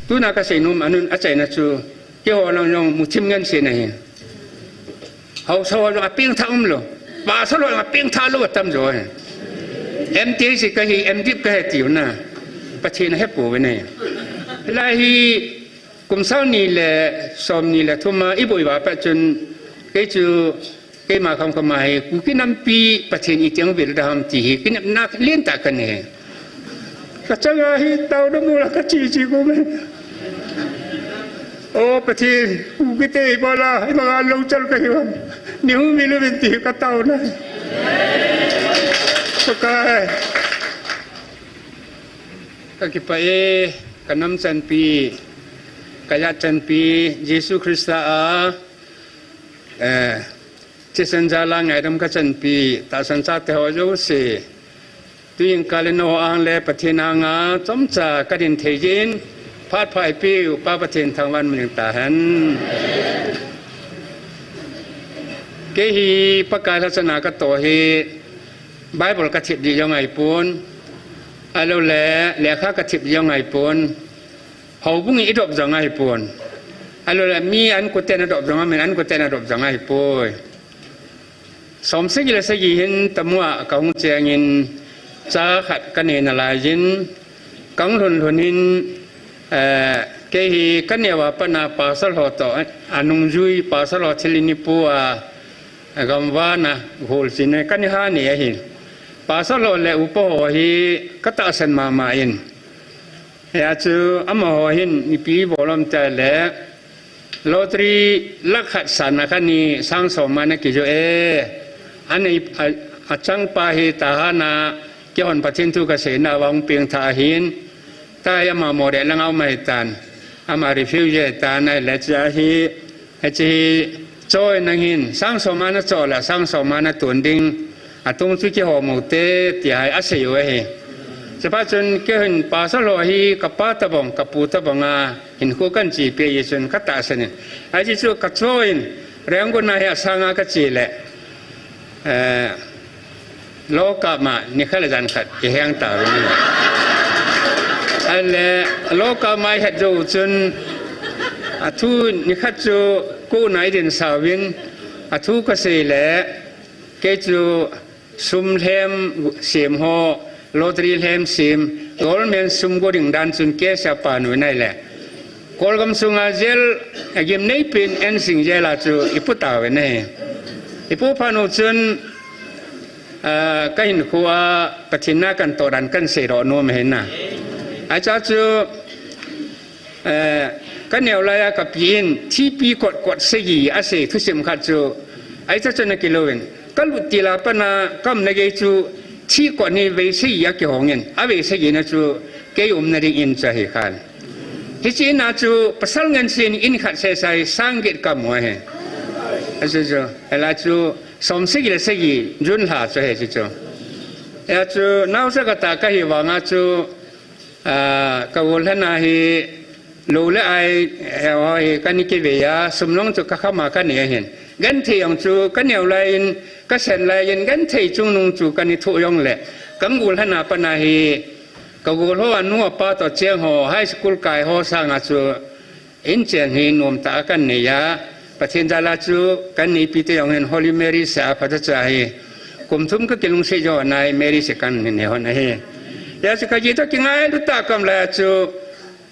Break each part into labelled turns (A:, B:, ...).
A: tu nak kasih nom anun acai na chu ke ho lang yong mutim ngan se nei hau so lo aping tha lo ba so lo aping tha lo tam rồi em tí gì cái em tiếp cái tiểu na bắt trên hết bộ bên này là hi cùng sau này là xóm này là thôn mà ít bụi bã bắt chân cái chú cái mà không có mai cũng cái năm pi bắt trên ít tiếng việt là hàm chỉ cái năm na liên tạ cái này cái chỗ này hi tàu nó mua là cái chỉ của mình ô bắt trên cái tê bao la mà ăn lâu chân cái gì nếu mình lên thì cái tàu này Pakai kakipae kanam chanpi kaya chanpi Yesu Krista chisanjala ngaidam ka chanpi ta sancha te ho jo se tuing kaleno ang le pathina nga chomcha kadin thejin phat phai pi pa pathin thangwan min ta han ke hi pakai lachana ka to hi Bible กระถิบยังไงปนอะไรแหล่ข้ากระถิบยังไงปนเขาบุ้งอีดอกยังไงปนอะไรแหล่มีอันกุเตนดอกยังไงมีอันกุเตนดอกยังไงปนสมสิกิเลสยินตมัวกังเจียงินจ้าขัดกันเนนลายินกังหลุนหลุนินเกหีกันเนวปนาปาสลหอต่ออนุจุยปาสลหอทิลินิปัวกัมวานะโหลสินกันฮานี่หินpasal oleh upo hi kata asan mamain ya chu amohin ipi bolom tale lotri lakhat sana kani sang somana ki jo ani achang pa hi tahana kion pathin tu ka sena wang ping tha hin ta ya ma mo de lang au mai tan ama refuse tan ai le cha hi chi choi nang hin sang somana chola sang somana tun ding atung suci homote tiai asayo sebab jun kehin pasal lohi kapata bong kaputa bonga hinku kan ji pe yesun kata asan aji chu katsoin renggo na ya sanga kacile loka ma nikhala jan khat ke hang ta ri ale loka mai het jo chun athu nikhat chu ku nai din sawin athu ka se le ke chu sum hem sim ho lotri hem sim golmen sum goding dan sun ke sa panu nai le kolgam sunga zel agim nei pin en sing jela chu iputa we ne ipu panu chun kain khuwa pathina kan toran kan se ro no me na acha chu kan neu la ya kapin thi pi kot se gi ase thu sim khat chu ai cha chana kilowen kaluti la pana kam nage chu thi ko ni ve se ya ke hongen ave se gi na chu ke na ri in cha he khan hi chi na chu pasal ngan sin in khat se sai sangit kam mo he aso jo ala chu som se gi se gi jun ha cha he chu ya chu nau sa ka ta ka hi wa nga chu ka wol na hi lo le ai he ka ni ke ve ya sum long chu ka khama ka ne hen gan thi yong chu ka neu lai ka sen lai yin gan thei chung nung chu ka ni thu yong le kam gul hana pa na hi ka gul ho anu pa to cheng ho high school kai ho sa nga chu in chen hi nom ta kan ne ya pathin jala chu kan ni pi te yong hen holy mary sa pha ta cha hi kum thum ka kilung se jo nai mary se kan ne ho na he ya se ka ji to ki ngai lu ta kam la chu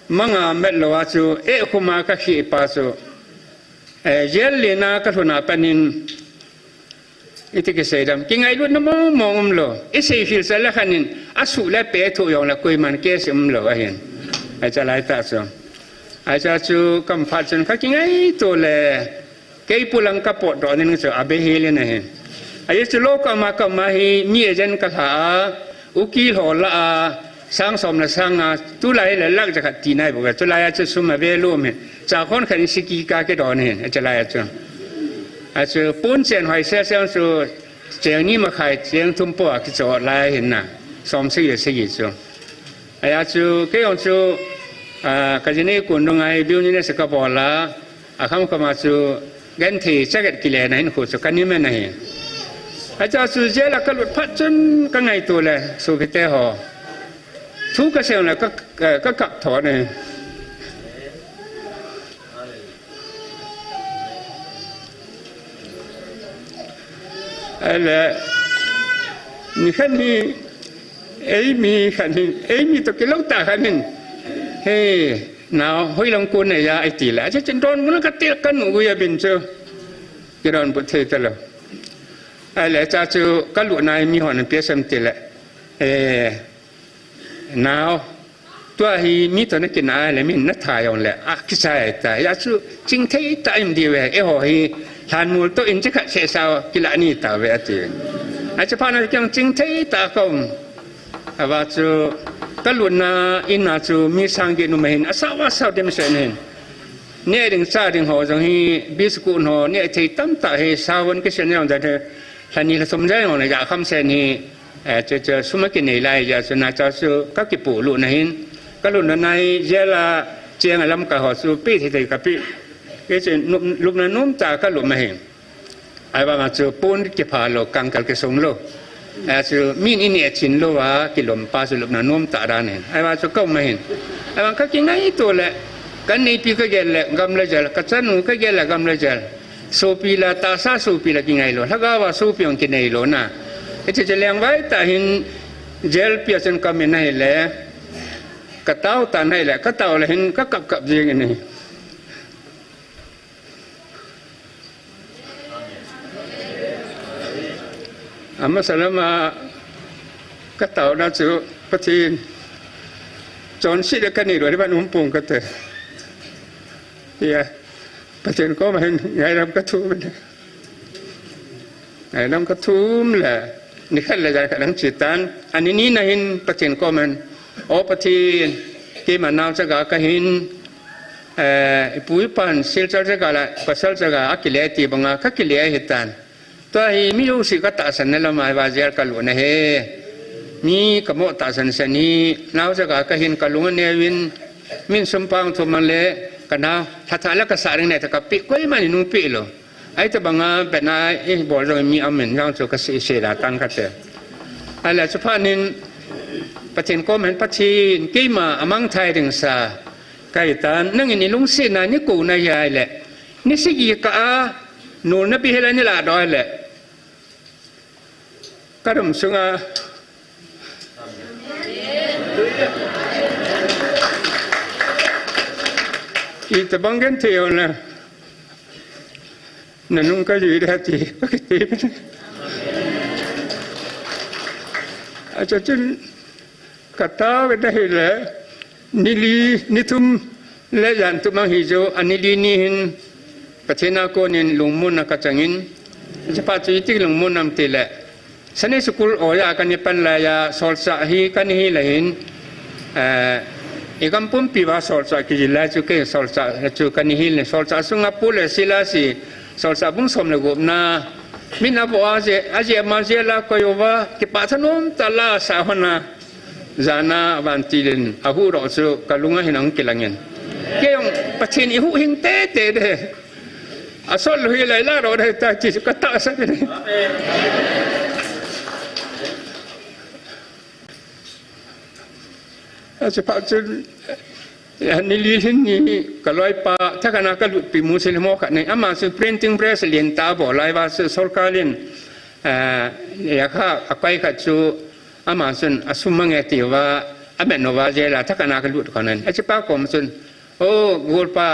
A: manga met lo wa chu e khuma ka khi pa chu yel lena ka thuna panin iti ke sedam ki ngai lu namo mong lo ise fil sala khanin asu la pe thu yong la koi man ke sim lo a hen a cha lai ta so a cha chu kam pha chen ka ki ngai to le ke pulang ka po do nin so abe he le na hen a ye chu lo ka ma hi mi jen ka tha uki ho la sang som na sang tu lai la lak ja khat ti nai bo tu lai chu sum ma ve lo me cha khon khan siki ka ke do ne a cha lai chu a chu pun chen hoi se se chu cheng ni ma khai cheng thum po ki cho lai hin na som se ye se ye chu a ya chu ke yong chu ka ji ne kun dong ai biu ni ne se ka bo la a kham ka ma chu gan thi cha get ki le na hin khu chu kan ni me na hi a cha chu je la ka lut phat chun ka ngai tu le su ki te ho thu ka se na ka thọ ne ala ni khani Amy khani Amy to ke lauta khanin he nào hoi lang ko ne ya ai ti la cha chen don mun ka ti kan nu ya bin cho ke don bu the ta lo ala cha chu ka lu nai mi hon pe sam ti la nàoตัวฮีมีตัวนักกินอะไรมีนักถ่ายเอาแหละอ่ะคิดใช่แต่ยาชูจริงที่ตายมันดีเว้ยหอฮีทานมูลตัวอินจะขัดเสียสาวกิลานี่ตาเว้ยจริงอาจจะพานักกินจริงที่ตาคมว่าชูตลุนนาอินนาชูมีสังเกตนุ่มเห็นอาสาวสาวเดมเสนเห็นเนี่ยดึงซาดึงหอจังฮีบิสกุลหอเนี่ยที่ตั้มตาเฮสาวันก็เช่นอย่างแต่ท่านนี้เราสมใจของเราอยากคำเสนนี้จะสมัยกินในไรจะสนาจะชูก็กิปูลุนเห็นก็ลุนในเจลาเจียงอารมณ์กับหอสูปีที่กับปีก็จะลุกนั้นนุ่มจากก็ลุนมาเห็นไอ้ว่ามาจูปูนที่พาโลกังกัลกิสงโลจูมีนอินเนชินโลว่ากิลมปาสุลุกนั้นนุ่มตาดานเห็นไอ้ว่าจูก็มาเห็นไอ้ว่าก็กินไงตัวแหละกันในปีก็เกลแหละกำลังจะกัจจันก็เกลแหละกำลังจะสูปีละตาซาสูปีละกินไงโลถ้าก็ว่าสูปีองกินไงโลนะไอ้จะเลี้ยงไว้แต่เห็นเจลเปียจนก็ไม่ได้แหละกระเต้าตาให้แหละก็เต้าเลยเห็นก็กับยิงนี่อามาสลามาก็เต้าน่าจะปะทีจนสิเด็กกันนี่ด้วยที่บ้านอุ้มปุ่งก็เตะเฮียปะทีก็มาเห็นไงรำกระทุ่มไงรำกระทุ่มแหละนี่ขั้นเลยจากหลังจิตตันอันนี้นะเห็นปะทีก็มันโอ้ปะทีที่มันน่าจะก็เห็นปุยปันเซลจะก็ละปัสสาวะก็อักเลียตีบังก็กิเลียเหตุการณ์ตัวที่มีรู้สึกก็ตัดสินแล้วมาว่าเจอกันล้วนเฮมีกระโมตัดสินเสนีน่าจะก็เห็นกันล้วนเนี่ยวินมินสมปังทุมันเละกันนะถ้าทานแล้วก็สารงเนี่ยแต่ก็ปีก็ยังไม่นุ่งปีหรอไอ้ตัวบังเป็นนายบอกเรามีอเมนยังจะก็เสียดายตั้งกันเถอะอะไรเฉพาะนี้ประเทศก็เหมือนประเทศกี่มาอมังไทยถึงสาไก่ตานนั่งอย่างนี้ลุงเสียนานี่กูนายใหญ่แหละนี่สิกีกะหนูนับปีเฮลันนี่ละดอยแหละกระดมสุงาอีตบังกันเที่ยวนะนั่นนุ่งก็อยู่ได้จีก็คิดดีอาจจะจนกระต้าไปได้เลยนิลีนิทุมและยันตุมังฮิโจอันนิลีนี่หินประเทศนาโกนินลุงมุนนักจังหินจะปัจจุบันลุงมุนนำตีแหละสันนิสกุลโอยากันยิปันลายาสอลสาฮีกันฮีเลยหินอีกคำปุ่มปีว่าสอลสากิจิลาจุเกสอลสาจุกันฮีเลยสอลสาสุงาปุเลสิลาสีสอลสาบุ้งสมเลยกุบนามินาบัวอาเจมาเจลาโคโยว่ากิปัทนุมตลาสาหนาZana bantilin aku rasa kalungan hinang kilangan. Kayong pacin ihu hing tete deh. Asal hilai lah roda taci kata asal ni. Cepat cun nililin ni kalau ipa tak kena kalau pimu selimo kat ni ama su printing press lienta bolai bahasa solkalin. Ya kah akai kat cuอามาส่วนอาสุมังเอติว่าอาเบนโนวาเจลาทักนากันลุดคนนั้นอาจจะป้ากรมส่วนโอ้กูลปา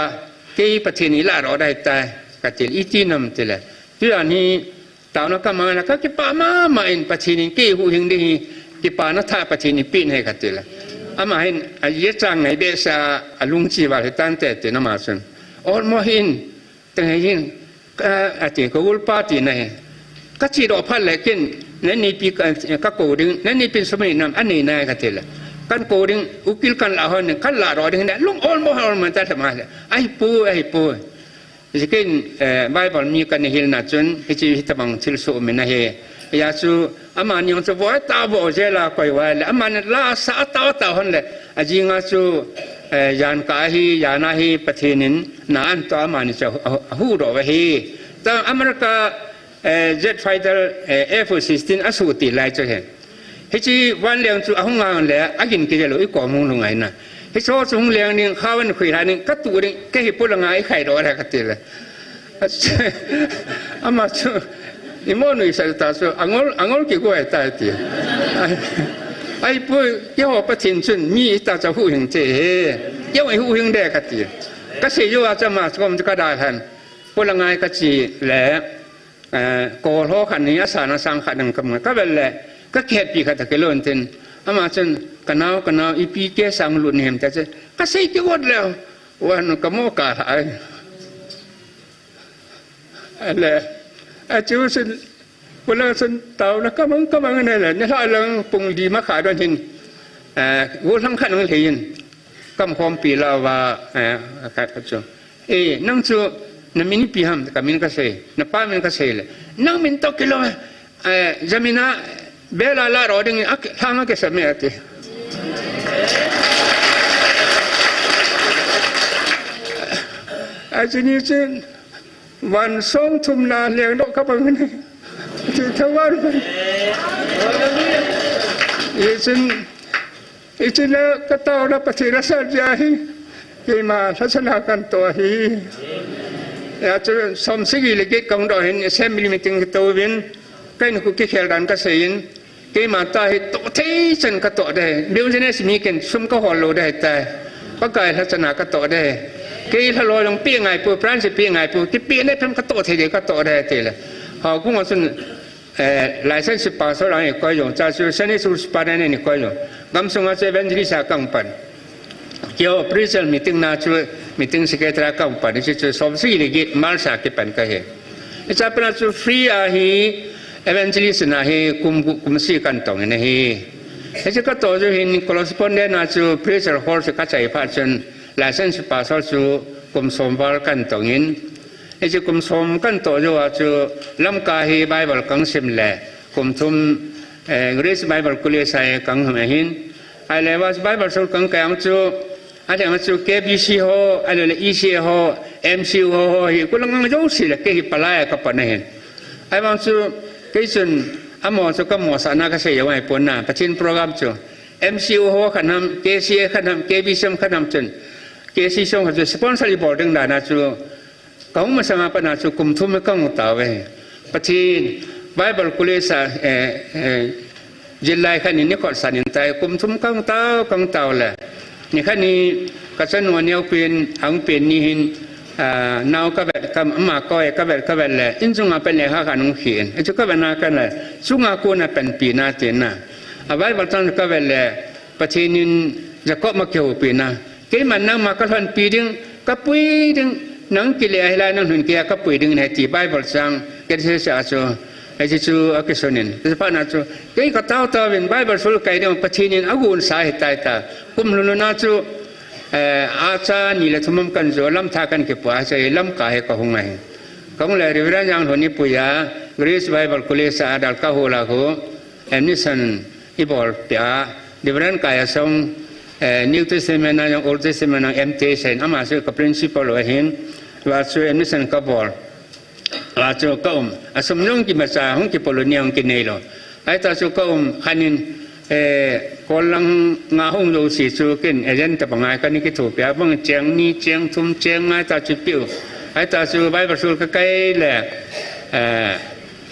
A: เกี่ยประเทศนี้ละเราได้แต่กัจจิลอีจีนำติละที่อันนี้ตาวนักมานะก็กี่ป้ามาอินประเทศนี้เกี่ยหูหิงดีกี่ป้านัทธาประเทศนี้ปีนให้กัจจิละอามาเห็นอาเยจังไงเบสาอลุงจีวาให้ตั้งแต่ตินามาส่วนออมหินตั้งให้หินอาจจะกูลปาตีไหนก็จีดอพันเลยกินนั่นนี่ปีก็โกดึงนั่นนี่เป็นสมัยนั้นอันนี้นายกันเถอะกันโกดึงอุกิลกันละหันกันละรอดึงเนี่ยลุงออลโมฮัลมันจะทำอะไรไอ้ปูจะกินไบเบิลมีกันในฮิลนัดจนให้ชีวิตบังทิลสุมินะเฮยาสูอามันยังจะว่าตาบอเจลาคอยว่าเลยอามันลาสาตาหันเลยอาจิงาสูยานกาฮียานาฮีประเทศนั้นนั่นตัวอามันจะหูรอไว้ฮีแต่อเมริกาjet fighter F-16 อาสูติไล่จะเห็นเฮ้ยวันเลี้ยงจู่ห้องงานเลยอากินกิจเลยอีกกว่ามุงลงไงนะเฮ้ยโซ่สุ่งเลี้ยงนี่ข้าวมันคุยหานี่ก็ตัวนี่แค่หิปุละไงไข่ดอกอะไรก็ตีเลยอามาจู่ อีโมนุยสัตตาสุangolกี่กูไอ้ตายตีไอ้ปุ้ยย่อประทินชุนมีตาจะหูหิงเจย่อไอ้หูหิงแดกตีก็เสียอยู่อาจจะมาสกมจะกระดาษทันพลังงานกจีแหละโกโลขันนี้อาสานาสังขัดหนึ่งกำเนิดก็เป็นแหละก็แค่ปีขัดตะเกลอนเต็นอามาจนกันเอาอีปีเกสังหลุดเห็นแต่จะก็เสียกี่วันแล้ววันก็โมกาหายอะไรอาจูสิเวลาสินเต่าแล้วก็มันนั่นแหละนี่ถ้าเรื่องปุ่งดีมาขายด้วยหินวัวทั้งขันนั่งเห็นกำความปีลาวาการกระจงนั่งจูนั่งมินปีhamกับมินก็เสียนั่งป้ามินก็เสียเลยนั่งมินตกกิโลจะมินะเบลลารอดึงทางก็เสมีอะไรอาจารย์นี่วันสองทุ่มนาเลี้ยงนกกับมันที่ทั้งวันอีจินแล้วก็ต่อรับปฏิรัชญาฮีที่มาทัศนาการตัวฮีอาจจะสมศิริเกตกองดอยเห็นเซมิลิมิติงตัววินใกล้หนุกที่เขลดันก็เสียนที่มาตายตัวที่ฉันก็ตัวได้เดี๋ยวจะเนี่ยสิมีกันซุ่มก็หอโลได้แต่ก็กลายทัศนาก็ตัวได้กี่ถ้าลอยลงเปียงไงปูพรานสิเปียงไงปูที่เปียงได้ทำกระโตทีเดียวกระโตได้ทีละหากคุณว่าส่วนหลายเส้นสิบปาสลายก็อยู่จากส่วนเส้นนี้สุดปาร์นี่ก็อยู่กำสงอาเซเวนจิริสากังปันเกี่ยวพรีเซลมีติ้งน่าช่วยมีติ้งสเกตรากังปันที่จะสอบสิ่งที่มาลสากิปันก็เห็นจะเป็นส่วนฟรีอะฮีเอเวนจิริสนะฮีคุมสีกันตรงนี้ฮีจะก็ตัวจะเห็นคอลสปอนเดนน่าช่วยพรีเซลฮอลส์ก็ใช้ผ่านจนหลายเส้นสิบปาสสู่กุมสมบัติกันตรงนี้จะกุมสมกันตัวจะว่าจะลำกาฮีไบเบิลกังสิมแหละกุมทุมกรีซไบเบิลกุลีใส่กังหมหินอะไรว่าไบเบิลสุกังแกงจูอะไรมันจูKBCโฮอะไรเลยECโฮMCโฮฮีกุลังงจงสิละเกี่ยปลายกับปนเห็นไอ้บางจูกิจนอามอจูก็มอสานาก็เสียไว้ปนน่ะประชินโปรแกรมจูMCโฮขนม KC ขนม KBC ขนมจนKC ส่งเขาจะสปอนเซอร์รีบอร์ดิ้งได้นะจูเขาไม่สามารถปนาจูกุมทุ่มไม่กังตาเว้ปฏิไบเบิลคุเลสจิลไลขันนี้ก็สันนิษฐานกุมทุ่มกังตาเลยนี่ขันนี้ก็จะนวลเนียวเป็นหังเป็นนี่หินนาวก็แบบกับมาก้อยก็แบบเลยอินจุงอาเป็นเลยข้ากันนุ่งเขียนไอ้จุก็เป็นนากันเลยจุงอากูน่ะเป็นปีนาเตียนน่ะไบเบิลตันก็แบบเลยปฏินินจะก็มาเกี่ยวปีน่ะเกี่ยมันนั่งมาก็ทันปีดึงก็ปุยดึงนังกิเลสอะไรนั่งหุ่นเกียก็ปุยดึงในที่ไบเบิลสังเกิดเสียจูไอ้จูอักษรนินแต่พอนาจูเกี่ยก็เต้าเป็นไบเบิลสุลไก่เดียวปฏินินอากูนสาเหตุตายตากุมลุนนาจูอาจารย์นี่แหละทุ่มกันจูลำทากันเก็บไว้ใช้ลำกายก็หงไงก็เลยริเวณยังหุ่นนี้ปุยากรีซไบเบิลคุเลสอาดัลกาโฮลาโฮเอมิสันอีบอลเปียริเวณกายส่งNew Testament yang Old Testament yang MT sen ama so ka principle wa hin wa so emission ka bol wa so ka asum nyong ki masa hong ki polonia hong ki nelo ai ta so ka hanin kolang nga hong lo si so ken eren ta pangai ka ni ki thu pya bang cheng ni cheng thum cheng ngai ta chi piu ai ta so Bible so ka kai le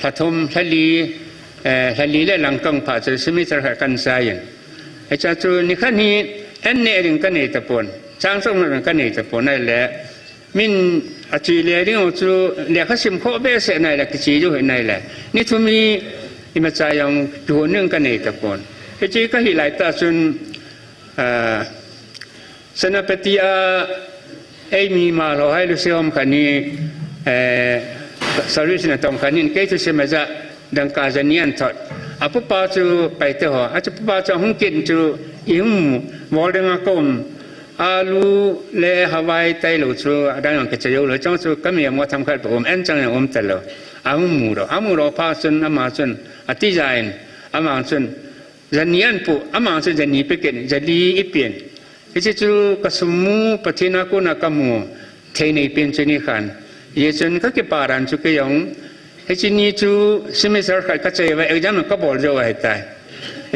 A: ta thum thali le lang kang pha so simi tar kan sayenไอ้เจ้าจูนี่ขันนี้เอ็นเนริงกันนี่ตะปนช้างส่งมันกันนี่ตะปนนั่นแหละมินอาจีเลี้ยงจูเลี้ยงข้าสิมโคเบสนั่นแหละกิจอยู่นั่นแหละนี่ทุมีอิมาใจยังจูนึงกันนี่ตะปนไอ้จีก็หิไลตาจุนสนับปฏิอาไอ้มีมาเราให้ลูกเสียมขันนี้สรุปสินะตรงขันนี้เกี่ยวกับมาจะดังการจะเนียนถอดอาปุปาจูไปเถอะอาจจะปุปาจูหงกินจูอิ่มวอลเดงกมอาลูเลฮาวายไตลูจูดังนั้นก็จะอยู่เลยจังจูก็มีมาทำขัดผมเอ็นจังอย่างตลอดอามูโรพาสุนอามาสุนอติจายนอามาสุนจะเนียนปุอามาสุนจะหนีไปกินจะดีอีเปลี่ยนที่จูก็สมูปฏินักุนักมูเทนีเป็นชนิขันเยจุนก็เก็บปารันจูก็ยังไอ้ที่นี่จูสมัยสมัยก็จะว่าเอ็กจันก็บอกจะว่าให้ตาย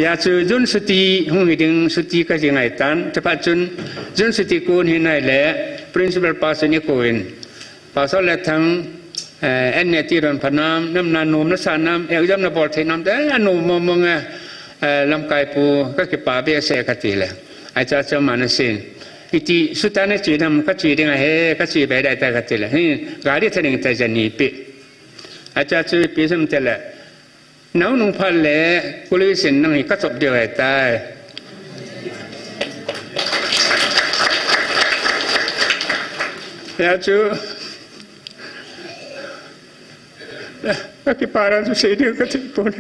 A: ยาจูจุนสุติหงหิดึงสุติก็ยังไงตันแต่ปัจจุบันจุนสุติกูนี่นั่นแหละ principal pastor นี่กูเอง pastor และทั้ง อันเนติรันพนามน้ำนานมนัสานามเอลยำนบอลเทนามแต่อันนมมงลำไก่ปูก็เก็บป่าเบี้ยเสกติเลยอาจารย์จะมาเนสินอิติสุดท้ายเนี่ยจีนำก็จีนไงเฮ้ก็จีไปได้แต่กติเลยนี่กาดีเทนิงแต่จะหนีปีอาจารย์จะปีสมเตละน้องนุ่งพันเล่กุลิสินนั่งก็จบเดียวไอ้ตายแล้วจูก็คิดปาราจุเสียเดียวก็ถึงปุ่น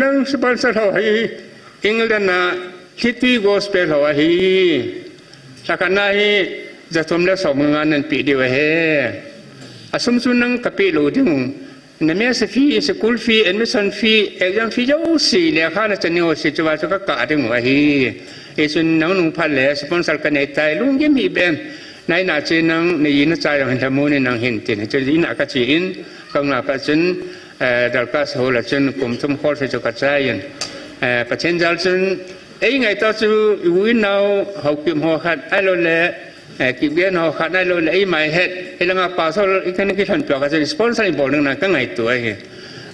A: นั่งสปอนเซอร์เขาให้อิงเลน่ะคิดที่กอสเปลเขาให้สักการะให้จะทำแล้วสองงานนั้นปีเดียวเฮ้อาสมสุนังกับปีโลดิ้งนั่นไม่ใช่ฟีสกุลฟีเอ็นมิสันฟีเอ็กซ์ฟีเจ้าสี่เลยข้าน่ะจะเนี่ยสิจว่าจะก็กาดิ้งว่าเฮ้ไอ้ส่วนน้องนุ่งพันเลยสปอนเซอร์กันในใจลุงยิ้มอีเบนในหน้าเจนังในยินใจเราเห็นธรรมนี่นางเห็นจริงจะยินอากาศจีนกองหน้าปัจจุบันดัลกาสโฮลจนกลุ่มทุ่มข้อสิจกัดใจยันปัจจัยจัลจนไงต่อสู้วินเอาเขาเก็บหัวขัดไอ้โลเล่กิบเบี้ยนหัวขัดไอ้โลเล่ไอ้ไม่เห็ดไอ้เรื่องป่าโซลอีกคนนึงที่ทันเปล่าก็จะสปอนเซอร์บอลนึงนะก็ไงตัว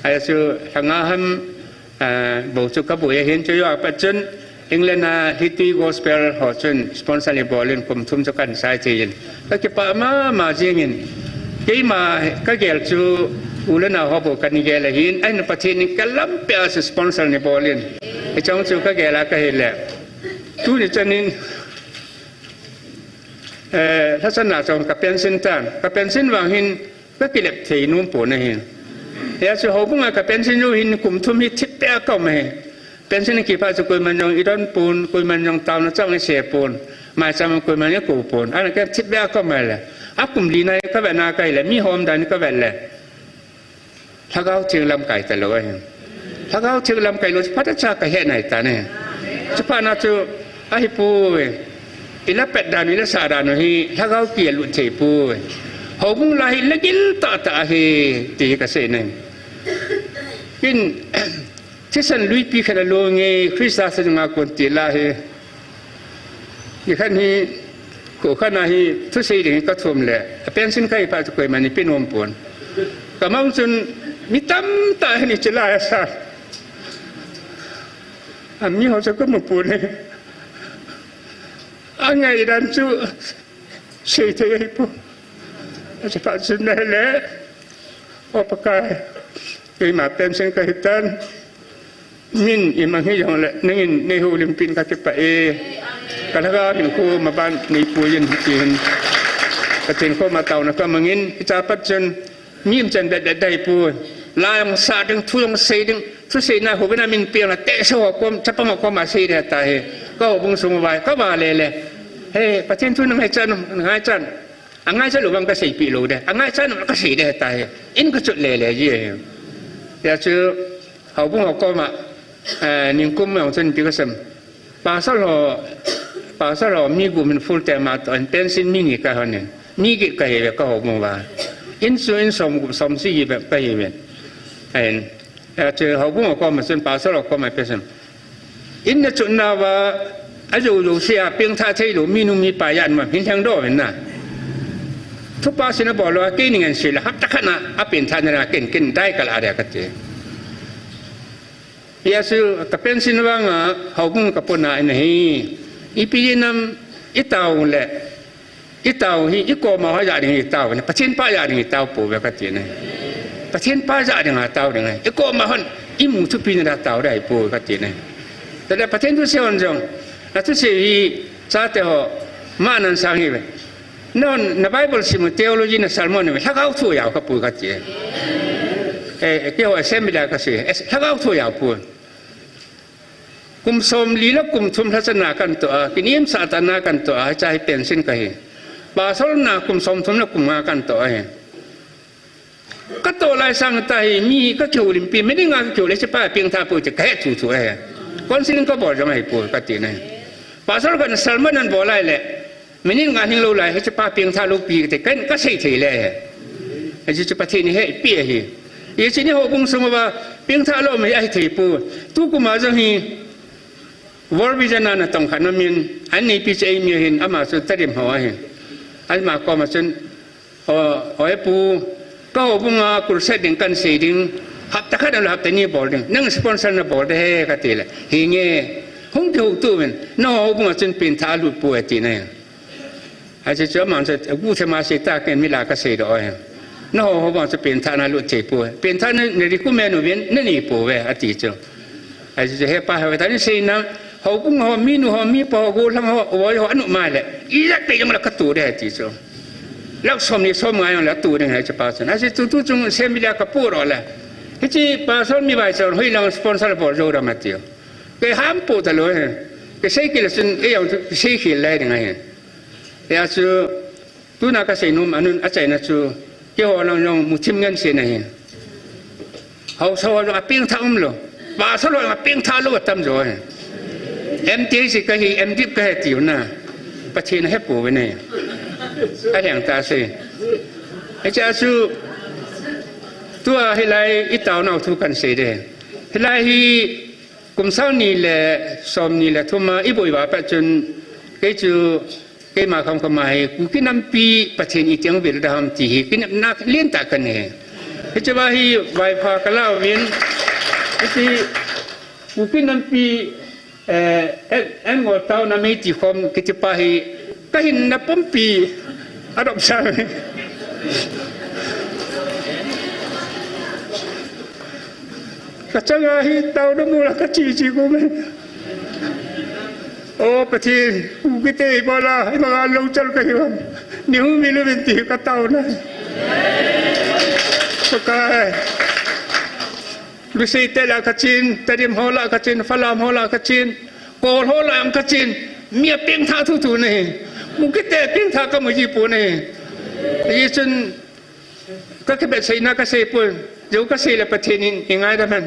A: ไอ้สู้ทางอาหารบอกจุกกระบุยเห็นจะอยู่ปัจจุบันอิงเลน่าฮิตตี้กอสเปลหัวจนสปอนเซอร์บอลนึงกลุ่มทุ่มจุกันใส่ใจยันก็เก็บป่ามาจริงยันกี่มาก็เกี่ยวจูอุลนาฮอบกันนี่แกละหินไอ้นประเทศนี้ก็ล้ำเปียสสปอนเซอร์ในบอลลินไอ้เจ้าจูก็แกละก็เห็นแหละทุกอย่างจะนี่ทัศนะจงกับเป็นสินตันกับเป็นสินวางหินก็กิเลสที่นุ่มปนหินเดี๋ยวจะหอบงกับเป็นสินยูหินกลุ่มทุ่มหิทิพย์เปียก็ไม่เป็นสินกี่พาจะกุยมันยองอีดอนปูนกุยมันยองตาวนะจ้องในเสียปูนมาจำกุยมันเนี่ยกูปูนอันนั้นก็ทิพย์เปียก็ไม่เลยอักกลุ่มลีนัยก็แบบนาไกเลยมีโฮมดันก็แบบเลยถ้าเขาถึงลำไก่แต่ละวันถ้าเขาถึงลำไก่รู้พัฒนาไก่เห็นไหนตาเนี่ยจะพานาจูไอ้ปูอิละเป็ดดานิละสาดานุฮีถ้าเขาเกี่ยลุนเฉยปูหงลายละกิลตาตาเฮตีกษณะกินที่สันลุยปีขนาดโลงเงคริสต์ศาสนาคนตีลาเฮยี่ขันฮีกูขันฮีทุกสิ่งก็ทุ่มเลยเป็นสิ่งใครพาจะคุยมันนี่เป็นวงปนก็มั่งจนมีตั้มตาให้จะลายซะอันนี้เขาจะก็มาปูนเลยอันไงดันจูเสียใจปุ๊บจะผ่านสิ่งนั้นแหละออกประกายเคยมาเป็นสิ่งกิจตันมินอิมังฮิยองแหละนึกในหูลิมปินกัดไปกระทั่งเห็นคู่มาบ้านในปูยินจีนกระเทียนเข้ามาเตานะก็มังอินจะปัจจุบันมีมจันได้ปูลายมสาดึงทุงเสดึงทุเสนาหัวนามินเปียงละเตะสวกมจะประมกมาเสียตายก็บุงสมบัยก็มาเลยเฮ้ประเทศทุนให้จันให้จันอังไงจันหรือวังก็สี่ปีโลเดอังไงจันก็สี่ได้ตายอินก็จุดเลยยี่เดี๋ยวชื่อเขาบุงเขาก็มานิ่งกุ้มของจันปีก็สมปาสลอมีกุมันฟูลแต่มาตอนเป็นสินมีนี่ก็เขาเนี่ยมีกิจก็เห็นก็เขาบุงว่าอินซูอินสมสี่แบบไปเห็นเจอเขาบุ้งก็มาส่วนป่าสลอกก็มาเป็นส่วนอินเนจุนนาวาอายุอยู่เสียเพียงท่าเที่ยวมีนุ่มมีป่ายันมาเห็นทางโดเห็นน่ะทุกป่าสินะบอกเลยว่าเก่งเงินสิละฮับตะขณะอาเป็นท่านนะเก่งได้ก็ละอะไรกันเจยาสูกับเป็นสินว่างเขาบุ้งกับปนายนี่อีปีนั้นอีเต่าแหละอีเต่าอีโกมาเขาอยากดึงอีเต่าเนี่ยประเทศป้าอยากดึงอีเต่าปู่แบบกันเจเนี่ยประเทศป้าจะดึงเต่าดึงไงอีโกมาหันอีหมูทุปีนเต่าได้ปู่กันเจเนี่ยแต่ประเทศทุเสียวันจงแล้วทุเสียชาติเขามานันสังเกตนอนในไบเบิลสิมุเทโอโลจีในซัลมอนเนี่ยถ้าเขาถูกยาวกับปู่กันเจเกี่ยวกับเซมิดาก็สิถ้าเขาถูกยาวปู่กุมสมลีและกุมทุมทัศนากันตัวกินิมสาตนากันตัวใจเป็นสิ้นกันบาสลนากุมสมทุมและกุมมากันตัวก็ตัวลายสังไตมีก็จูริมปีไม่ได้งานจูเลยใช่ป่ะเพียงท่าปูจะแค่ถูคนสิ้นก็บอกจะไม่ปูปฏิเนี่ยบาสลกันสัลมันนั้นบอกไรแหละไม่ได้งานที่เราไรให้ใช่ป่ะเพียงท่าลูกปีแต่กันก็ใช่ทีเลยไอ้จะปฏิเนี่ยให้เปียฮียี่สิบนี่เขาคงสมว่าเพียงท่าเราไม่ไอ้ทีปูทุกกุมมาจะฮี วอร์วิจานาต้องขันมินอันนี้พิจัยมีเห็นอามาสุดตริมหัวเห็นอันมาก็มาจนหอยปูก็บุงอาคุรเสดิงกันเสดิงหับตะขัดอันหับแต่นี่บอลดิงนั่งสปอนเซอร์น่ะบอลได้ก็ตีเลยเฮียหงถูกตัวมันน้องบุงอาจนเป็นทาลุปูเอตีเนี่ยอาจจะเจอมันจะกูจะมาเสียตาเกินมิลากเสียดอยน้องบุงอาจะเป็นทานาลุเจ็บปูเป็นทาในริคุเมนุเวียนนั่นนี่ปูเวอติจ้ะอาจจะเห็นป้าเหตุนี้สิ่งนั้นเขาบุงอามีนูอามีปอกูทั้งเขาว่าเขาอนุมาเลยอีจักแต่ยังละกัตตัวได้ติจ้ะแล้วสมนี่สมงานแล้วตัวนึงให้จะป้าสันอาจจะตัวจงเซมิลากปูรอเลยที่ป้าสันมีใบสันให้เราสปอนเซอร์บอลโจรามาเตียวก็ห้ามปูตลอดก็ใช้กิเลสเอี่ยวใช้กิเลสยังไงแต่อาจจะตัวนักเสนุมอันนั้นอาจจะนะจูเกี่ยวกับเรามุทิมเงินเสียนะเห็นเขาสอนว่าเพียงท่าอุ้มเลยป้าสอนว่าเพียงท่าลูกตั้มจ่อยเอ็มทีสิก็เห็นเอ็มดิบก็เห็นติวน่ะประเทศให้ปูไปเนี่ยไอ้แห่งตาเสียไอ้เจ้าจูตัวให้ไล่อิตาวนาวทุกันเสียเด้ให้ไล่กุมเศร้านี่แหละสมนี่แหละทุ่มมาอีบุยว่าปัจจุบันก็จูก็มาคำขมายกูกินน้ำปีประเทศอีเจียงเวลาทำที่กินนักเลี้ยงตากันเนี่ยให้เจ้าว่าให้ไหวพากะเล่าวินที่กูกินน้ำปีงอเต้าน้ำไม่จีคมกิจปาให้ก็เห็นนับปุ่มปีอารมณ์ช่างก็จะว่าให้เต้าน้ำมูลก็จีกูไหมโอ้ประเทศกูกิเตย์บอลาให้มางานลงจัลกันวันนิ้วมีลูกเป็นตีก็เต้านะก็กายลูกศิษย์เตลากจินเตดิมฮอลากจินฟลามฮอลากจินโกลฮอลามกจินเมียเพียงท่าทุๆนี่มุกิเตเพียงท่าก็ไม่จีปูนี่ยี่จนก็แค่แบบใส่หน้าก็ใส่ปูเดี๋ยวก็ใส่ละประเทศนี้ยังไงได้มัน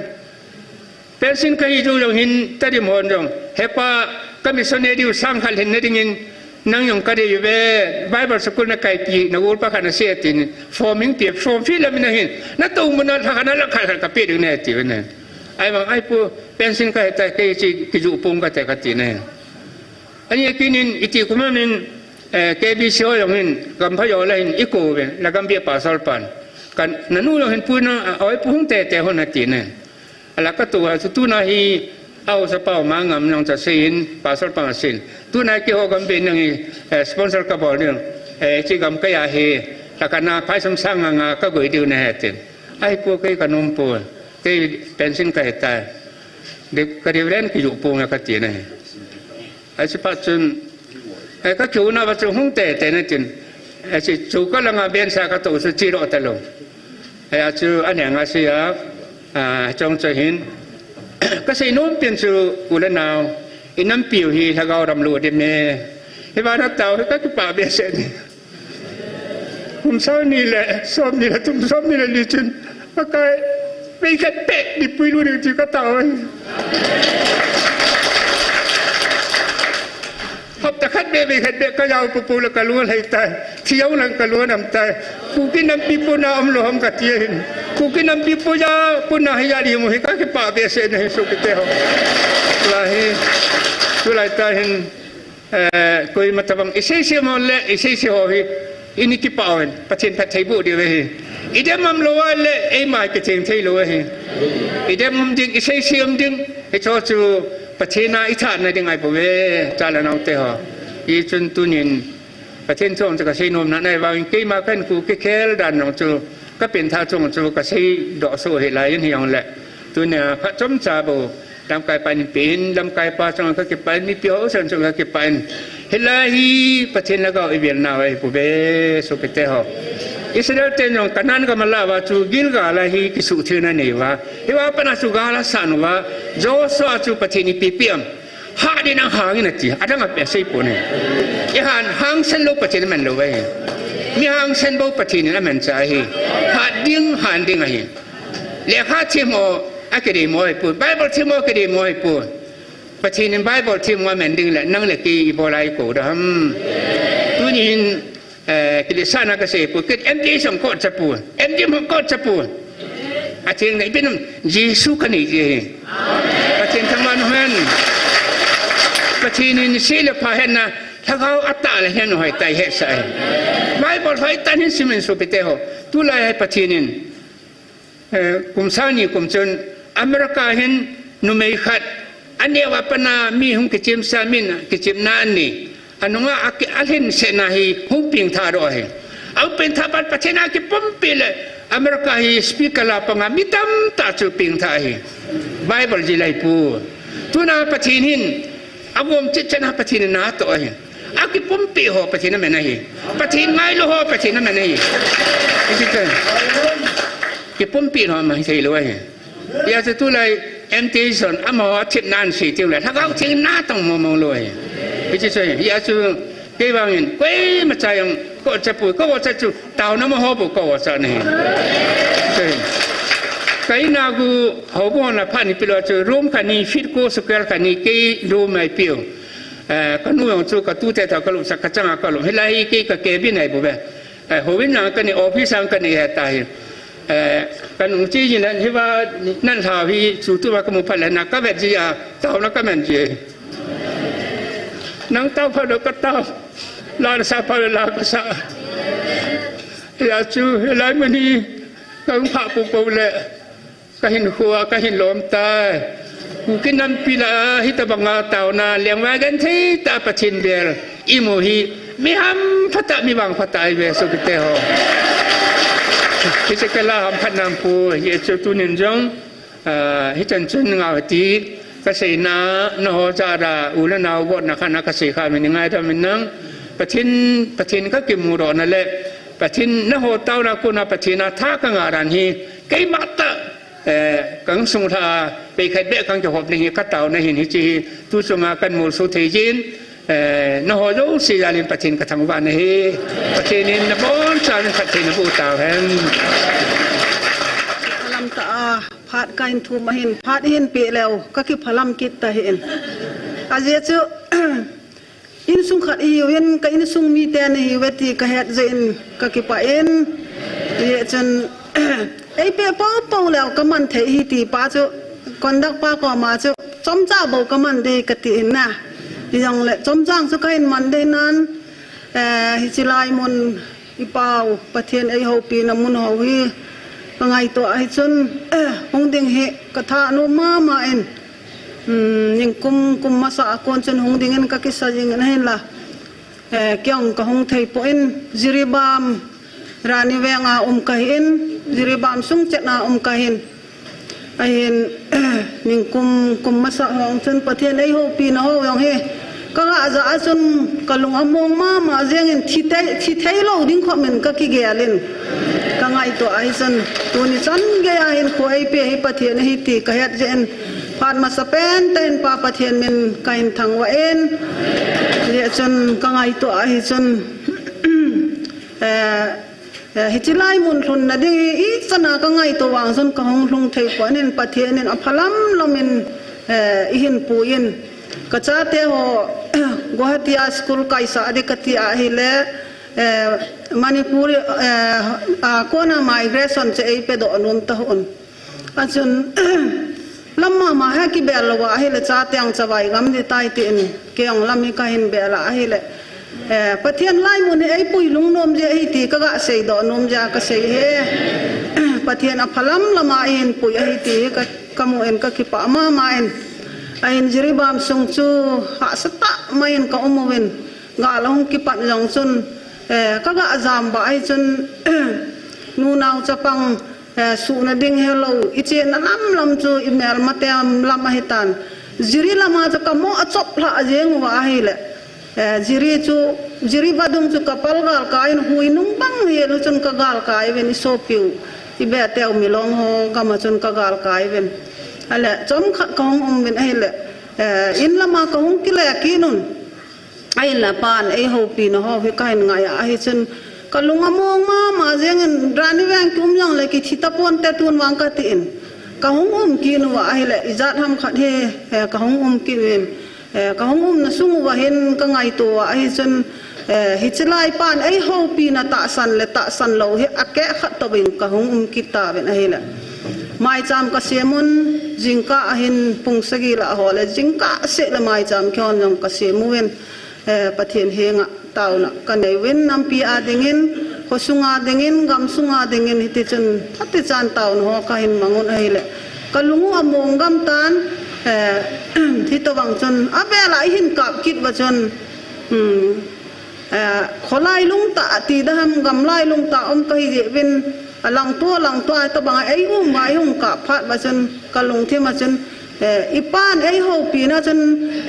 A: เป็นสิ่งที่อยู่อย่างหินเตดิมฮอลจงเฮป้าก็มีส่วนเดียวสร้างขันเห็นในดิ่งนั่งยองก็ได้อยู่เว้ไบเบิลสกุลนักไก่ปีนักอุปการณ์เสียตินฟอร์มิงเปียบฟอร์มฟิลล์ไม่ได้เห็นนั่นตัวมันนั่นทางนั้นละขันกับเปียดึงเนี่ยติวันนั้นไอ้บางไอ้ผู้เป็นสิ่งที่แต่กิจอุปงก็แต่กันติเนี่ยอันนี้กินอิติคุมันเกบิเชียวอย่างนี้กัมพยออะไรอีโก้เป็นแล้วกัมเบียปัสสาวะกันนั่นนู่นเราเห็นพูดนะเอาไอ้พุ่งแต่คนนั้นติเนี่ยแล้วก็ตัวสุดท้ายเอาสปาวมางามน้องจะเสียนปัสสาวะเสียนตัวนายเกี่ยวกับเป็นอย่างนี้สปอนเซอร์ก็บอกเรื่องที่กำก็อยากให้ถ้ากันนาพายสมสร้างงาก็กุยดีนะฮะเต็มไอ้พวกไอ้ขนมปูไอ้เป็นสิ่งที่ตายเด็กก็เรียนเล่นกิจปูนะก็ตีนะไอ้สิปัจจุบันไอ้ก็จูน่าปัจจุบันแต่นั่นจริงไอ้สิจูก็ลังเบียนสากตัวสุดที่รอตลอดไอ้จูอันอย่างอาเซียจงจะเห็นก็ใส่นุ่มเปลี่ยนสู่กุลนาวอิน้ำปิวฮีถ้าเราดำรูดิเมย์ให้บ้านนักเต่าให้ก็คือป่าเบียเสนผมเศร้านี่แหละซ้อมนี่แหละทุ่มซ้อมนี่แหละดิฉันก็กลายไม่แค่เตะดิปุยรู้ดึงจีก็เต่าพบแต่คัดเบย์คัดเบย์ก็ยาวปูแล้วก็ล้วนให้ตายเที่ยวนั่งก็ล้วนน้ำตายกูกินน้ำปีปูน้ำหลวมกัดเทียนกูกินน้ำปีปูยาปูน้ำให้ยาดีมุ้ยก็คือป่าเบียเสนให้สุขเตะลายสุดท้ายตาเห็นคุยมาทำอิเสียมันเละอิเสียหัวอินิกิปาวน์ประเทศพัทยบุรีเว้ยอีเดมัมโลวะเละไอ้หมายกระเทียมไทยโลวะอีเดมัมดึงอิเสียมดึงไอ้ชอจูประเทศน่าอิจฉาในดึงไอ้พวกเว้ยจาลนเอาเตะฮะอีจนตุนินประเทศช่วงจะกระชัยนมนั่นไอ้ว่าอินเกมากันกูเคลดันน้องจูก็เป็นท่าช่วงจูกระชัยดอกโซ่เหตุไรยันเหี่ยวแหละตัวเนี่ยพระจอมจาโบลำไก่ปันเป็นลำไก่ปลาจงก็เก็บไปมีเปียวเส้นจงก็เก็บไปเฮลัยประเทศแล้วก็อีเวียนนาไว้ผู้เบสุกเตะฮะอิสราเอลเต็มอย่างกันนั้นก็มาลาว่าจูกิลกาลาฮีกิสุเทนันนี่ว่าเฮว่าปนัสุกาลาสันว่าโจสวาจูประเทศนี้ปีเปียมหาดีนังหางนี่ทีอาจจะมาเปลี่ยนใส่ปุ่นเนี่ยหางเส้นโลประเทศมันโลไว้มีหางเส้นโลประเทศนี้นั่นมันใจหาดิ้งไงเลี้ยข้าเทียมอากาศดีมวยปูไบเบิลที่มวยก็ดีมวยปูประเทศนี้ไบเบิลที่มวยเหมือนดึงแหละนั่งเลยกีบอลายกูดำตัวนี้กิเลสานักเสพปูกิเอ็มดีสองก้อนจะปูเอ็มดีมันก้อนจะปูอาจารย์ไหนเป็นเยซูกันนี่เองประเทศทั้งวันนั้น ส ทีนินสิเลพาเห็นนะถ้าเขาอัตตาเลยเห็นหอยไตเห็ดใส่ไม่บอกหอยไตนี่สิมันสุปิเตโฮตุลายให้ปทีนินกลุ่มสานีกลุ่มจนอเมริกาเห็นนุ่มไม่ขัดอันเดียวว่าปนามีหุ่นกิจมสามินกิจมนานนี่อันนั้นว่าอันเห็นเสนาฮีหุ่นปิงทาร์ด้วยเอาเป็นทัพประเทศนาคิปุ่มปีเลยอเมริกาฮีสปีกลาปังอามิตัมตาจูปิงทาฮีไบเบิลจิไลปูตุนาประเทศหินอาวมจิตนาประเทศนาตัวฮีอาคิปุ่มปีหัวประเทศนั้นไม่นาฮีประเทศไงลูหัวประเทศนั้นไม่นาฮีนี่คือคิปุ่มปีหัวมาใช่เลยอยากจะตุลายเอ็มทีส่วนอมอทิศนานสีเดียวเลยถ้าเขาทิ้งหน้าต้องมองเลยไม่ใช่อยากจะเกี่ยวกับเงินก็ไม่ใช่ยังก็จะพูดก็ว่าจะจุดดาวน้ำมันหอบก็ว่าจะนี่ใช่ใครนากูหอบวันพันนี่เป็นว่าจะร่วมกันนี่ฟิตโก้สเกลกันนี่กี่ร่วมไม่เปี่ยวก็นู่นจู่ก็ตู้แต่ถ้าก็ลุสักจังก็ลุเฮลัยกี่ก็เก็บยังไงบุเบหอวินากันนี่ออฟฟิศกันนี่เหตุใดกันอุ้งจีนนั้นที่ว่านั่นท่าพี่สุดที่ว่าก็มุพันแล้วนักก็แบบจีอาเต่านักก็มันจีนังเต่าพอดก็เต่าลาซาพอลาก็ซาอยากจูเฮลัยมันนี่ก็ผ่าปุ๊บเลยก็เห็นหัวก็เห็นลมตายกูกินน้ำปีละฮิตบังอาเต่านาเลี้ยงไว้กันที่ตาปะชินเบลอิโมฮีมีฮัมพัตตามีบังพัตตาไอเบสุกิเตโฮที่จะกล่าวพันนามพูเหตุจุดนินจงที่จันทร์งาวตีกษณะนโหจาราอุลนาวดนะคะนักเกษตรขามันยังไงทำมันนั่งปะทินก็กิมูรอนั่นแหละปะทินนโหเต้านาคุณปะทินาท่ากังอารันฮีไกมัตกังสงทาไปขัดเบะกังจะหอบในฮีกัตเต่าในหินฮิจีตุสงากันมูลสุเทจินนโหโยสิยาลินปะทินกระทำวันนี้ปะทินินนบอนชาลินปะทินบูตาแห่ง
B: พลัมตาพัดการทูมาเห็นพัดเห็นเปะแล้วก็คือพลัมกิตตาเห็นอาเจจูอินสุงขัดอีเวนก็อินสุงมีแต่ในเวทีก็เหตุเจนก็คือป้าเอ็นเยจนไอเปะป้าเป่าแล้วก็มันเทหิตีป้าจูก่อนดักป้าก็มาจูจอมจ้าบอกก็มันได้กติเห็นนะยังแหละจอมจ้างสุขเห็นมันได้นั้นฮิจิไลมนอีเปาประเทศไอโฮปีน้ำมุนหอวีก็ไงตัวไอจนหงดิงเหกระทะโนมาเอ็นยังกุมมาสะกอนจนหงดิงเอ็นก็คิดซะยังไงล่ะเกี่ยงกับหงไทยปอินจิริบามรานิเวงอากะเห็นจิริบามสุงเจนากะเห็นไอเห็นยังกุมมาสะหงจนประเทศไอโฮปีน้องยังเฮก็อาจจะจนกลุงอมงมาเจียงที่ไทยเราดิ้งขมันก็ขี้เกียจเล่นก็ไงตัวไอ้จนตัวนี้ฉันเกียเห็นคุยไปให้ประเทศให้ตีก็เห็นเจนผ่านมาสเปนเต้นป่าประเทศมันก็เห็นทางว่าเอ็นเดี๋ยวจนก็ไงตัวไอ้จนฮิจิไลมุนทุนนะดิอีสนาก็ไงตัววางจนก็ห้องลงไทยกว่านี่ประเทศนี่อพลัมเรามันอินปูอินก็จะเที่ยวกุวาตีอาสกุลไกส์อดีตที่อาฮิเลมณีปูรีคนน่ะไมเกรชันจะไอเปดอนุนตะหุนอาจารย์ลำมาให้กี่เบลว่าอาฮิเลจะเที่ยงจะไปกำดิตายตีนเกี่ยงลำมีการเห็นเบลอาฮิเลประเทศไล่มุนไอปุยลุงนมจะไอตีก็เสียดอนมจะก็เสียเฮประเทศอพลัมละมาเห็นปุยไอตีก็ขโมยก็คิดป่ามาเห็นไอ้จิริบามสงจูหาสตะไม่เห็นก็อมวินกาลงกิปันยังจนก็กะจามบ่ไอ้จนนูนาวจะปังสูนดิ่งเฮโลอิเจนลำจูอิเมลมาเตมลำมาหิตันจิริลามาจะกำมอจบละเจงว่าให้เลยจิริบาดุงจูกับพัลกาลกายหุยนุ่งบังเฮลุจนกะกาลกายเวนอิโซปิวอิเบะเตวมิลองโฮกำมาจนกะกาลกายเวนอะไรจอมขัดกองเป็นไอ้เลยอินละมากองกิเลสกินุนไอ้ละปานไอ้หูปีนหอพิกายไงไอ้ฉันก็ลุงมองมาเจียงร้านนี้แวงทุ่มยังเลยกิทิตาปนแต่ตุนวางกตินก็หงกินว่าไอ้เลยอิจัดทำขัดเฮก็หงกินเองก็หงน่ะสุ่งว่าเห็นก็ไงตัวไอ้ฉันฮิตไลปานไอ้หูปีน่ะตะสันเลยตะสันเราเฮอแกะขัดตัวเองก็หงกิตาเป็นไอ้เลย mai cham ka semun jingka ahin pungsagi la hole jingka se la mai cham khon jong ka semuin pathian henga tauna kanai wen nampi adingin khosunga dingin gamsunga dingin hiti chun thati chan taun ho ka hin mangun aile kalungu among gam tan thi to bang chun abela hin kap kit wa chun kholai lung ta ti dam gam lai lung ta ka hi je win lang to to bang ai mai ka phat wa chun kalung thi ma chun ipan ai ho pi na chun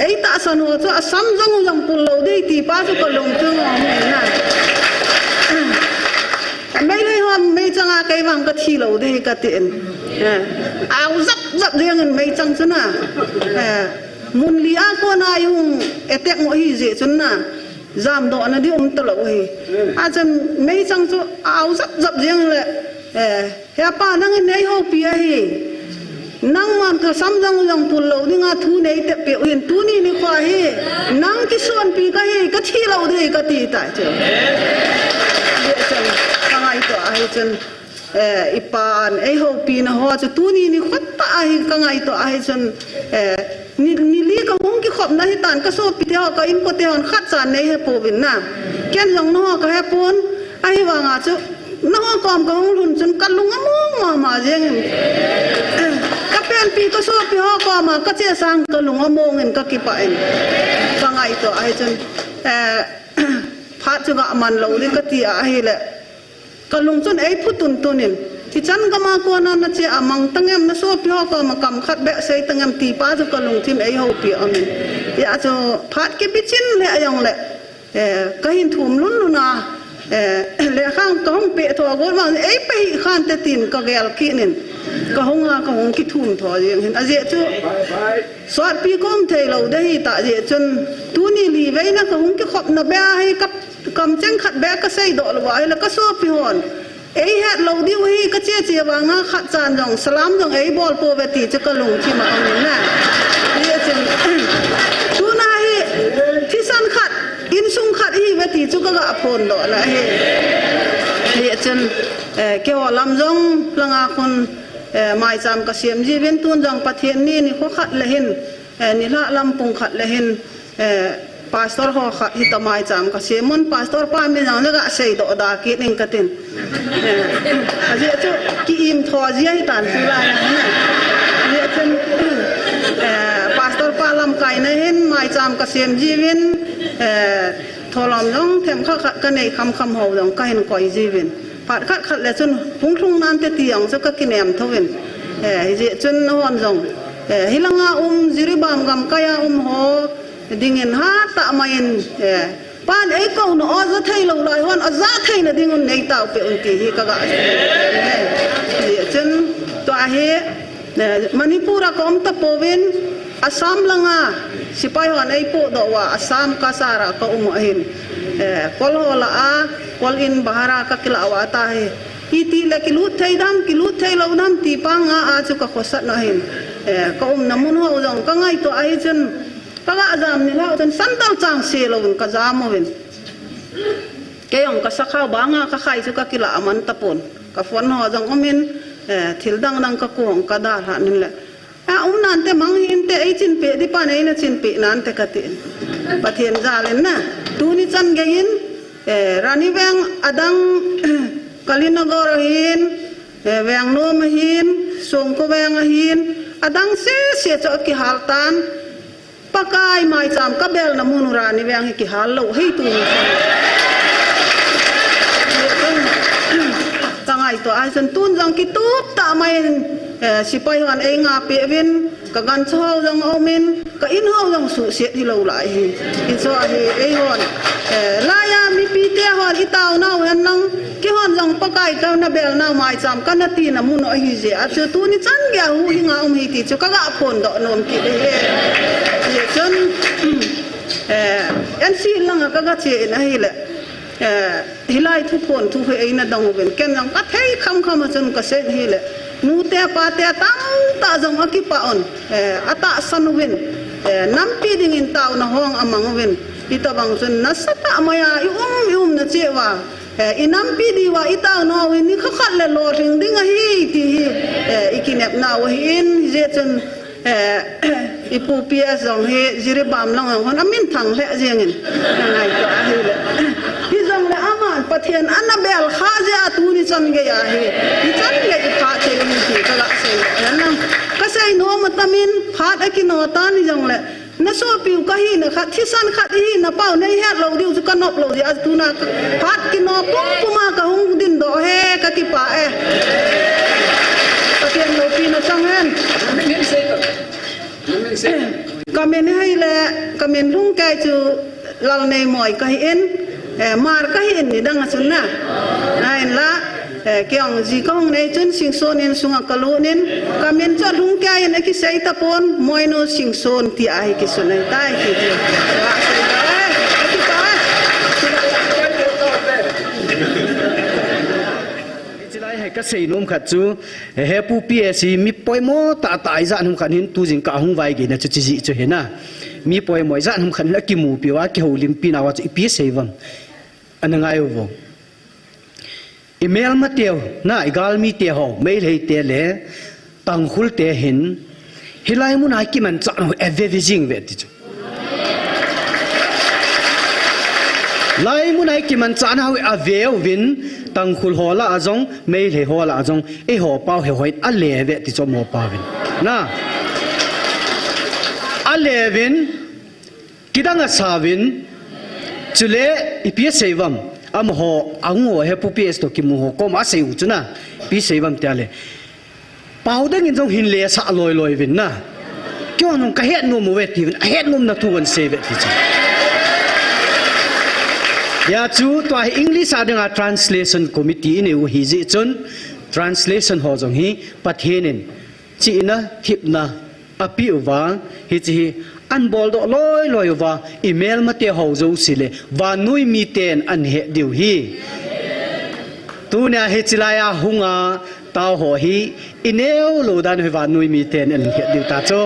B: ai ta san ho chu asam jong jong pul lo dei ti pa chu kalung chu ngom na mấy người hôm mấy chẳng ai cái vàng cái thi lầu đây cái tiền áo dấp riêng mấy chẳng chứ na muốn lia con ai hùng etek mọi gì chứ na giảm độ nó đi tao lầu hi chân mấy chẳng chứ áo dấp riêng lệ hè pa năng này hậu bia hi năng mà cái sắm rong rong phun lầu đi ngã thu này tệ biểu hiện thu ni ni khoa hi năng cái xuân pi cái hi cái thi lầu đây cái tì tại chứ kangai to ai chen ipan ai ho pi na ho chu tu ni khat ta ai kangai to ai chen ni li ka hong ki khop na hi tan ka so pi te ka in ko te on khat chan nei he po bin na ken jong no ka he pon ai wa nga chu no kom ka hong lun chen kan lung among ma jeng ka pen pi ka so pi ho ko ma ka che sang ka lung among en ka ki pa en kangai to ai chen phát cho gạ màn lâu đi cái tia hay lệ cái lùng chân ấy phút tuần nín thì chắn cái mà con nó chỉ mang tăng em nó số phiếu có mà cầm khát bẹ xây tăng em tì pa cho cái lùng thêm ấy hậu bịa mình ya cho phát cái bít chín lệ dòng lệ cái hình thùm luôn à lệ khang cái hông bẹ thọ gối mà ấy bị khan tê tin cái gel kia nín cái hông cái thùm thọ gì hình à dễ chứ soát pi com thầy lâu đây tại dễ chân tu ni lì vậy nó cái hông cái khop nó bẹ hay cấp cầm chân khát bé cái xây độ là vậy là cái số phi hồn ấy hết lâu đi huy cái chia vàng á khát tràn dòng salam dòng ấy bol po về tì cho cái lùng chi mà ông nè địa chân tu na hi thi san khát in sung khát hi về tì cho cái gạ phồn độ là hi địa chân kêu làm dòng là ngà con mai cham cái xiêm gì bên tuôn dòng pathian ni khó khát là hin ni la làm pung khát là hin pastor ho hita mai cham ka semon pastor pa me jang ga sei do da ki ning ka tin aje chu ki im tho ji ai tan tu la ya chen pastor pa lam kai na hen mai cham ka sem ji win tholam jong them kha ka nei kham ho jong ka hen koi ji win pat khat le chun phung thung nan te tiang cho ka ki nem thowin je chun hon jong hilanga jiribam gam kaya ho dingin ha ta main pan ấy câu nó ở thay lâu lại hơn ở giá thay là dingun này tạo biểu kỳ hi các bạn chân tòa he Manipura kom ta povin Assam langa sipai hon ấy po do wa Assam kasara ka umahin kol hola a kol in bahara ka kilawa ta he iti la kilut thay lâu dam ti pa nga a chu ka khosat na hin ka namun ho jong ka ngai to ai chân paga jam ni la tan sandal chang se lo ka jam wen ke yong ka sakha banga ka khai chu ka kila aman tapon ka fon ho jong omin thil dang ka kong ka da ha nin la nan te mang hin te ai chin pe di pa nei na chin pe nan te ka tin pathian ja len na tu ni chan ge in rani weng adang kalinagor hin weng nom hin song ko weng hin adang se cho ki haltan pakai mai cham kabel na munura ni wang ki halo hei tu tangai to ai san tun jang ki tu ta mai sipai han ei nga pe win ka gan chho jang omin ka in ho jang su se thi lo lai hi in so hi ei hon la ya mi pi te hon i tau nau han nang ki hon jang pakai ka na bel na mai cham ka na ti na mun o hi je a chu tu ni chan gya hu hi nga hi ti chu ka ga phon do nom ki de chân anh xin lăng các cái chuyện này là hilai thu phồn thu hệ na đồng bên ken rằng các thấy không mà chân cái chuyện này là nu te pa te tam ta jong akipaon ata sanwin nam pi ding in tao na hong amang win ita bang chân na sata maya na chewa inam pi diwa itaw no ni khakhat le lo ring ding hi ti ikinep na wa in je chun ipu pia zong he jire bam long hon amin thang le jengin ngai ka hi le hi zong le aman pathian anabel kha ja tu ni chan ge ya hi ni chan ge kha che ni ti ka la se nan ka sai no matamin phat akino ta ni zong le na so piu ka hi na khat thisan khat hi na pau nei het lo diu ka nop lo dia tu na phat ki no pum puma ka hung din do he ka ki pa pathian lo pi na chang hen comment hay là comment lung cái chú lần này mọi cái in mà cái in thì đang ở chỗ nào này là cái ông gì con này chân sinh son in sung cái lúa nên comment cho lung cái in cái say tapon mọi nó sinh son thì ai cái số này tai thì
C: cái xây nôm khát chú hệ pu pia si mi poi mo ta tại gian hum khát hin tu jing cả hung vai gì nè chú chỉ chú hết na mi poi mo gian hum khát là kim mu piwa ki hậu lim pi nào chú pi xây vâng anh ngay vô email mà tiêu na igal mi tiêu ho mail hay tiêu lệ tăng khul tiêu hin hilai mun ai kim anh chọn ho everything vậy chú lai mun ai kim anh chọn ho aveo vin tăng khul ho la azong mei le ho la azong e ho pau he hoi a le ve ti cho mo pa vin na a le vin kidang a sa vin chule ipi seivam am ho ango he pu ps to ki mu ho ko ma sei u chuna pi seivam ta le pau dang in jong hin le sa loi loi vin na kyo nong ka het no mo ve ti vin a het nom na tu wan se ve ti cha ya chu to English adanga translation committee ne u hi ji chun translation ho jong hi pathianin chi na thip na api wa hi chi an bol do loi loi wa email ma te ho zo sile wa nui mi ten an he diu hi tu na he chilaya hunga tao ho hi ineu lo dan he wa nui mi ten an he diu ta cho